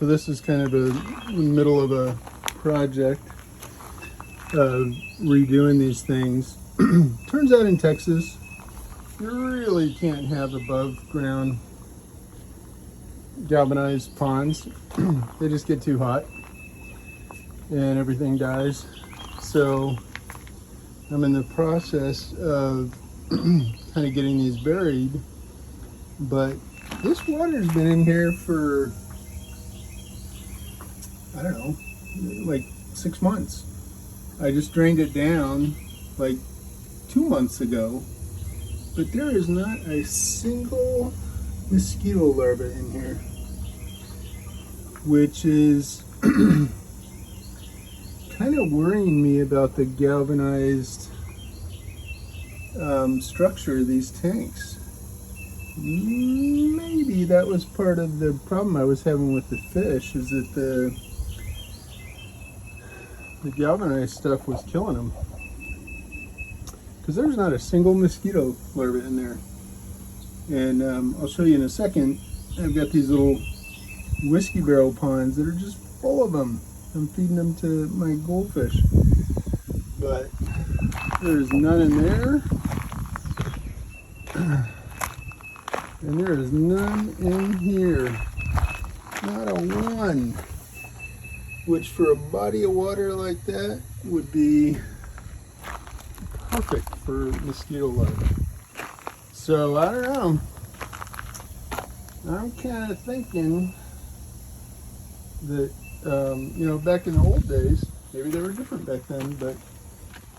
So this is kind of the middle of a project of redoing these things. Turns out in Texas, you really can't have above ground galvanized ponds. They just get too hot and everything dies. So I'm in the process of kind of getting these buried, but this water's been in here for, I don't know, like 6 months. I just drained it down like 2 months ago, but there is not a single mosquito larva in here, which is kind of worrying me about the galvanized structure of these tanks. Maybe that was part of the problem I was having with the fish, is that the galvanized stuff was killing them. Because there's not a single mosquito larva in there. And I'll show you in a second. I've got these little whiskey barrel ponds that are just full of them. I'm feeding them to my goldfish. But there's none in there. And there is none in here. Not a one. Which for a body of water like that would be perfect for mosquito larvae. So I don't know. I'm kind of thinking that, you know, back in the old days, maybe they were different back then, but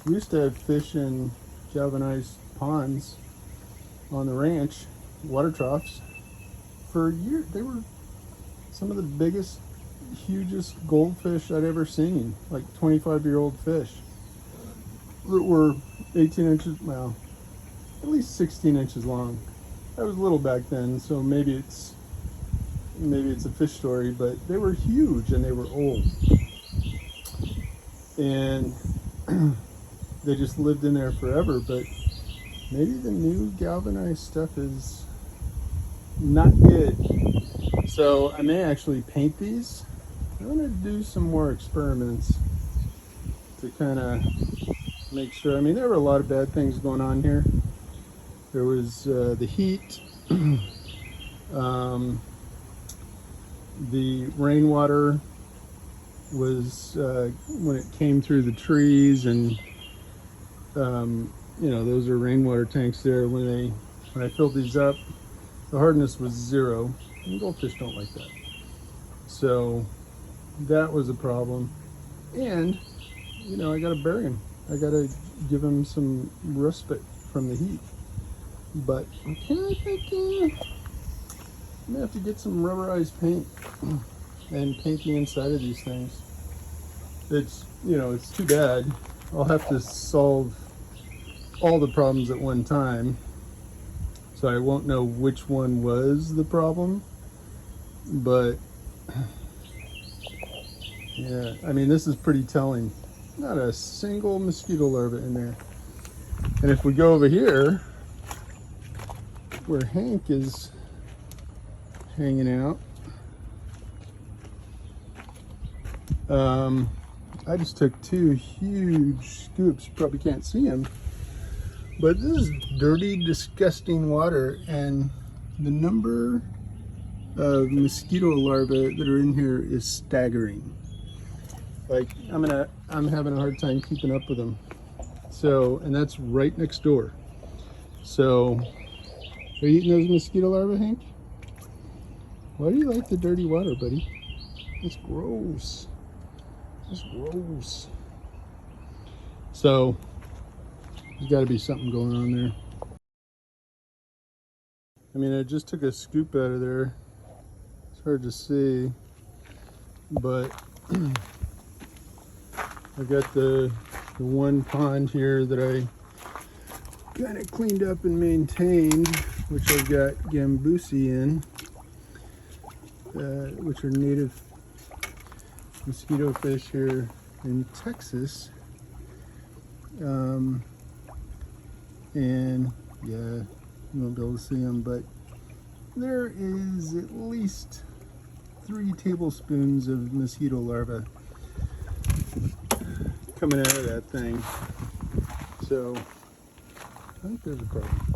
we used to have fish in galvanized ponds on the ranch, water troughs, for years. They were some of the biggest, hugest goldfish I'd ever seen, like 25-year-old fish that were 18 inches, well, at least 16 inches long. I was little back then, so maybe it's a fish story, but they were huge and they were old. And they just lived in there forever, but maybe the new galvanized stuff is not good. So I may actually paint these. I'm gonna do some more experiments to kind of make sure. I mean, there were a lot of bad things going on here. There was the heat, the rainwater was when it came through the trees, and you know, those are rainwater tanks there. When I filled these up, the hardness was 0, and goldfish don't like that. So that was a problem. And you know, I got to bury them. I got to give them some respite from the heat. But I'm kind of thinking I'm gonna have to get some rubberized paint and paint the inside of these things. It's, you know, it's too bad. I'll have to solve all the problems at one time, so I won't know which one was the problem. But yeah, I mean, this is pretty telling. Not a single mosquito larva in there. And if we go over here where Hank is hanging out, I just took 2 huge scoops. You probably can't see them, but this is dirty, disgusting water, and the number of mosquito larvae that are in here is staggering. Like, I'm having a hard time keeping up with them. So, and that's right next door. So, are you eating those mosquito larvae, Hank? Why do you like the dirty water, buddy? It's gross. It's gross. So, there's got to be something going on there. I mean, I just took a scoop out of there. It's hard to see, but I've got the one pond here that I kind of cleaned up and maintained, which I've got gambusi in, which are native mosquito fish here in Texas. And yeah, you won't be able to see them, but there is at least 3 tablespoons of mosquito larvae coming out of that thing. So I think there's a problem.